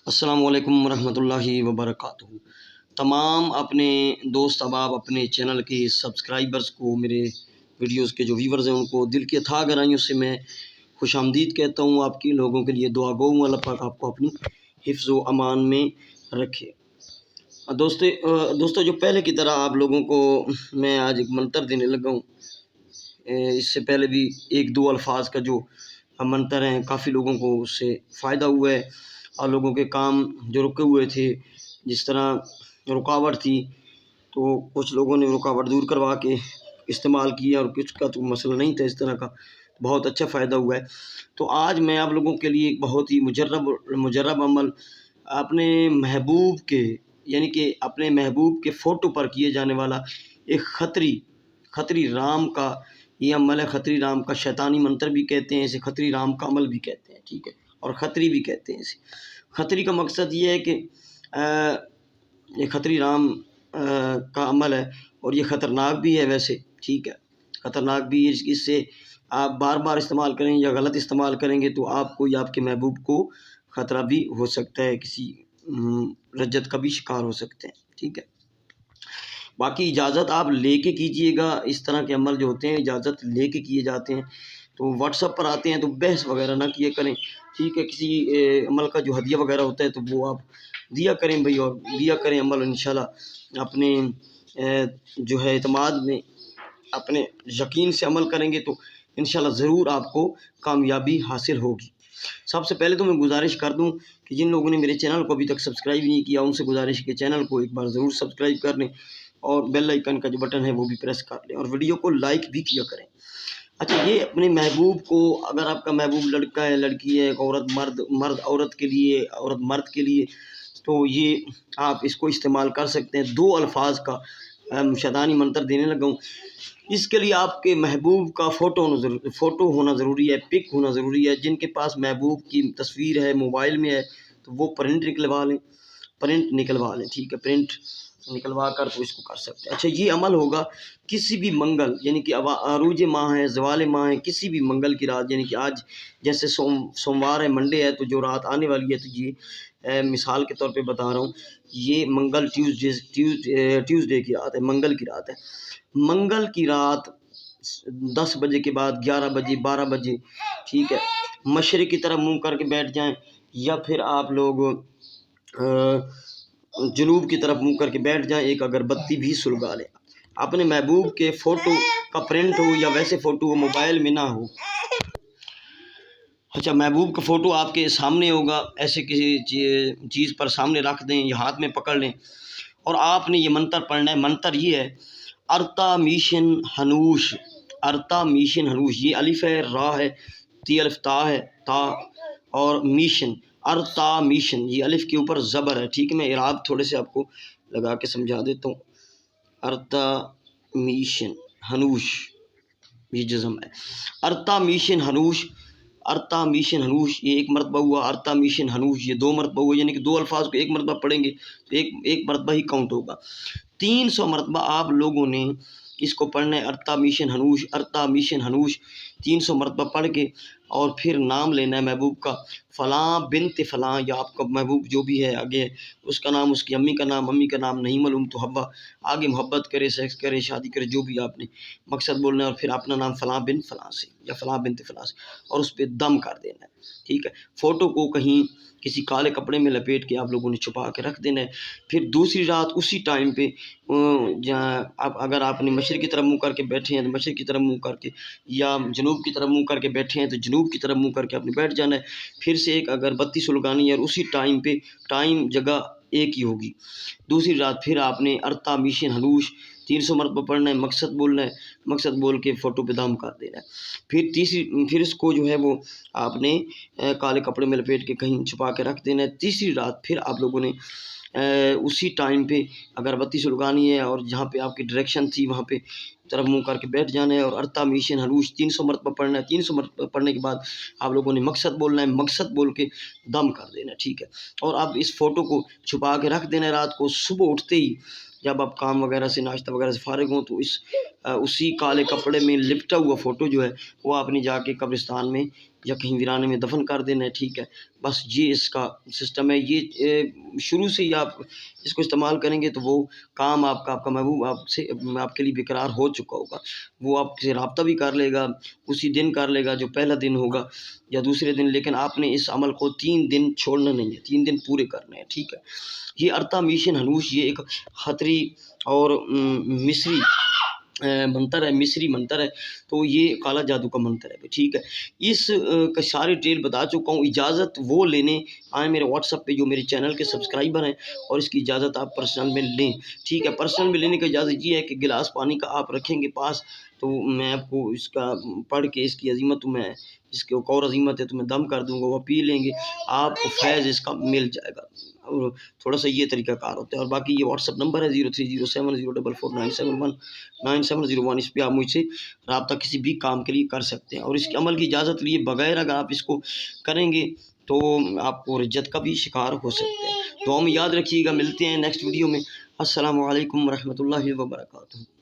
السلام علیکم ورحمۃ اللہ وبرکاتہ۔ تمام اپنے دوست احباب، اپنے چینل کے سبسکرائبرز کو، میرے ویڈیوز کے جو ویورز ہیں ان کو دل کی اتھاہ گہرائیوں سے میں خوش آمدید کہتا ہوں۔ آپ کی لوگوں کے لیے دعا گو ہوں، اللہ پاک آپ کو اپنی حفظ و امان میں رکھے۔ دوستو جو پہلے کی طرح آپ لوگوں کو میں آج ایک منتر دینے لگا ہوں۔ اس سے پہلے بھی ایک دو الفاظ کا جو منتر ہیں، کافی لوگوں کو اس سے فائدہ ہوا ہے اور لوگوں کے کام جو رکے ہوئے تھے، جس طرح رکاوٹ تھی تو کچھ لوگوں نے رکاوٹ دور کروا کے استعمال کیا، اور کچھ کا تو مسئلہ نہیں تھا اس طرح کا، بہت اچھا فائدہ ہوا ہے۔ تو آج میں آپ لوگوں کے لیے ایک بہت ہی مجرب عمل، اپنے محبوب کے یعنی کہ اپنے محبوب کے فوٹو پر کیے جانے والا ایک خطری رام کا یہ عمل ہے۔ خطری رام کا شیطانی منتر بھی کہتے ہیں اسے، خطری رام کا عمل بھی کہتے ہیں، ٹھیک ہے، اور خطری بھی کہتے ہیں اسے۔ خطری کا مقصد یہ ہے کہ یہ خطری رام کا عمل ہے، اور یہ خطرناک بھی ہے ویسے، ٹھیک ہے، خطرناک بھی ہے۔ اس سے آپ بار بار استعمال کریں یا غلط استعمال کریں گے تو آپ کو یا آپ کے محبوب کو خطرہ بھی ہو سکتا ہے، کسی رجت کا بھی شکار ہو سکتے ہیں، ٹھیک ہے۔ باقی اجازت آپ لے کے کیجئے گا، اس طرح کے عمل جو ہوتے ہیں اجازت لے کے کیے جاتے ہیں۔ تو واٹس ایپ پر آتے ہیں تو بحث وغیرہ نہ کیا کریں، ٹھیک ہے۔ کسی عمل کا جو ہدیہ وغیرہ ہوتا ہے تو وہ آپ دیا کریں بھائی، اور دیا کریں عمل، انشاءاللہ اپنے جو ہے اعتماد میں، اپنے یقین سے عمل کریں گے تو انشاءاللہ ضرور آپ کو کامیابی حاصل ہوگی۔ سب سے پہلے تو میں گزارش کر دوں کہ جن لوگوں نے میرے چینل کو ابھی تک سبسکرائب نہیں کیا، ان سے گزارش کہ چینل کو ایک بار ضرور سبسکرائب کر لیں، اور بیل آئیکن کا جو بٹن ہے وہ بھی پریس کر لیں، اور ویڈیو کو لائک بھی کیا کریں۔ اچھا، یہ اپنے محبوب کو، اگر آپ کا محبوب لڑکا ہے، لڑکی ہے، عورت مرد عورت کے لیے، عورت مرد کے لیے، تو یہ آپ اس کو استعمال کر سکتے ہیں۔ دو الفاظ کا شیطانی منتر دینے لگا ہوں۔ اس کے لیے آپ کے محبوب کا فوٹو ہونا ضروری ہے، پک ہونا ضروری ہے۔ جن کے پاس محبوب کی تصویر ہے، موبائل میں ہے، تو وہ پرنٹ نکلوا لیں، ٹھیک ہے، پرنٹ نکلوا کر تو اس کو کر سکتے ہیں۔ اچھا، یہ عمل ہوگا کسی بھی منگل، یعنی کہ عروج ماہ ہے، زوال ماہ ہے، کسی بھی منگل کی رات، یعنی کہ آج جیسے سوموار ہے، منڈے ہے، تو جو رات آنے والی ہے، تو یہ مثال کے طور پہ بتا رہا ہوں، یہ منگل ٹیوزڈے کی رات ہے، منگل کی رات ہے۔ منگل کی رات 10 بجے کے بعد 11 بجے 12 بجے، ٹھیک ہے، مشرق کی طرف منہ کر کے بیٹھ جائیں، یا پھر آپ لوگ جنوب کی طرف منہ کر کے بیٹھ جائیں، ایک اگربتی بھی سلگا لیں۔ اپنے محبوب کے فوٹو کا پرنٹ ہو یا ویسے فوٹو موبائل میں نہ ہو، اچھا، محبوب کا فوٹو آپ کے سامنے ہوگا، ایسے کسی چیز پر سامنے رکھ دیں یا ہاتھ میں پکڑ لیں، اور آپ نے یہ منتر پڑھنا ہے۔ منتر یہ ہے، ارتا میشن ہنوش، ارتا میشن ہنوش، یہ الف ہے، را ہے، تی الف تا ہے، تا، اور میشن، ارتا میشن، یہ الف کے اوپر زبر ہے، ٹھیک ہے۔ میں اعراب تھوڑے سے آپ کو لگا کے سمجھا دیتا ہوں۔ ارتا میشن ہنوش، یہ جزم ہے، ارتا میشن ہنوش، ارتا میشن ہنوش، یہ ایک مرتبہ ہوا۔ ارتا میشن ہنوش، یہ 2 مرتبہ ہوا، یعنی کہ 2 الفاظ کو ایک مرتبہ پڑھیں گے تو ایک مرتبہ ہی کاؤنٹ ہوگا۔ 300 مرتبہ آپ لوگوں نے اس کو پڑھنا ہے، ارتا میشن ہنوش، ارتا میشن ہنوش، 300 مرتبہ پڑھ کے، اور پھر نام لینا ہے محبوب کا، فلاں بنت فلاں، یا آپ کا محبوب جو بھی ہے آگے اس کا نام، اس کی امی کا نام، امی کا نام نہیں معلوم تو حوا، آگے محبت کرے، سیکس کرے، شادی کرے، جو بھی آپ نے مقصد بولنا ہے، اور پھر اپنا نام فلاں بن فلاں سے یا فلاں بنت فلاں سے، اور اس پہ دم کر دینا ہے، ٹھیک ہے۔ فوٹو کو کہیں کسی کالے کپڑے میں لپیٹ کے آپ لوگوں نے چھپا کے رکھ دینا ہے۔ پھر دوسری رات اسی ٹائم پہ، اگر آپ نے مشرق کی طرف منہ کر کے بیٹھے ہیں تو مشرق کی طرف منہ کر کے، یا جنوب کی طرف منہ کر کے بیٹھے ہیں تو جنوب کی طرف منہ کر کے آپ نے بیٹھ جانا ہے۔ پھر سے ایک اگربتی سلگانی ہے، اور اسی ٹائم پہ، ٹائم جگہ ایک ہی ہوگی۔ دوسری رات پھر آپ نے ارتا میشن ہنوش 300 مرتبہ پڑھنا ہے، مقصد بولنا ہے، مقصد بول کے فوٹو پہ دم کر دینا ہے۔ پھر اس کو جو ہے وہ آپ نے کالے کپڑے میں لپیٹ کے کہیں چھپا کے رکھ دینا ہے۔ تیسری رات پھر آپ لوگوں نے اسی ٹائم پہ اگربتی سلگانی ہے، اور جہاں پہ آپ کی ڈائریکشن تھی وہاں پہ طرف منہ کر کے بیٹھ جانا ہے، اور ارتا میشن ہنوش 300 مرتبہ پڑھنا ہے۔ 300 مرتبہ پڑھنے کے بعد آپ لوگوں نے مقصد بولنا ہے، مقصد بول کے دم کر دینا ہے، ٹھیک ہے۔ اور اب اس فوٹو کو چھپا کے رکھ دینا ہے رات کو۔ صبح اٹھتے ہی جب آپ کام وغیرہ سے، ناشتہ وغیرہ سے فارغ ہوں، تو اسی کالے کپڑے میں لپٹا ہوا فوٹو جو ہے وہ آپ نے جا کے قبرستان میں یا کہیں ویرانے میں دفن کر دینا ہے، ٹھیک ہے، بس یہ اس کا سسٹم ہے۔ یہ شروع سے ہی آپ اس کو استعمال کریں گے تو وہ کام آپ کا محبوب آپ کے لیے برقرار ہو چکا ہوگا، وہ آپ سے رابطہ بھی کر لے گا، اسی دن کر لے گا جو پہلا دن ہوگا یا دوسرے دن، لیکن آپ نے اس عمل کو 3 دن چھوڑنا نہیں ہے، 3 دن پورے کرنے ہیں، ٹھیک ہے۔ یہ ارتا میشن ہنوش یہ ایک خطری اور مصری منتر ہے، مصری منتر ہے، تو یہ کالا جادو کا منتر ہے، ٹھیک ہے۔ اس کا سارے ڈیٹیل بتا چکا ہوں۔ اجازت وہ لینے آئیں میرے واٹس ایپ پہ جو میرے چینل کے سبسکرائبر ہیں، اور اس کی اجازت آپ پرسنل میں لیں، ٹھیک ہے۔ پرسنل میں لینے کا اجازت یہ ہے کہ گلاس پانی کا آپ رکھیں گے پاس، تو میں آپ کو اس کا پڑھ کے اس کی عظیمت میں اس کے ایک اور عظیمت ہے تو میں دم کر دوں گا، وہ پی لیں گے، آپ کو فیض اس کا مل جائے گا۔ اور تھوڑا سا یہ طریقہ کار ہوتا ہے۔ اور باقی یہ واٹس ایپ نمبر ہے 0307044971 اس پہ آپ مجھ سے رابطہ کسی بھی کام کے لیے کر سکتے ہیں، اور اس کے عمل کی اجازت لیے بغیر اگر آپ اس کو کریں گے تو آپ کو رجت کا بھی شکار ہو سکتے ہیں۔ دعا میں یاد رکھیے گا، ملتے ہیں نیکسٹ ویڈیو میں۔ السلام علیکم ورحمۃ اللہ وبرکاتہ۔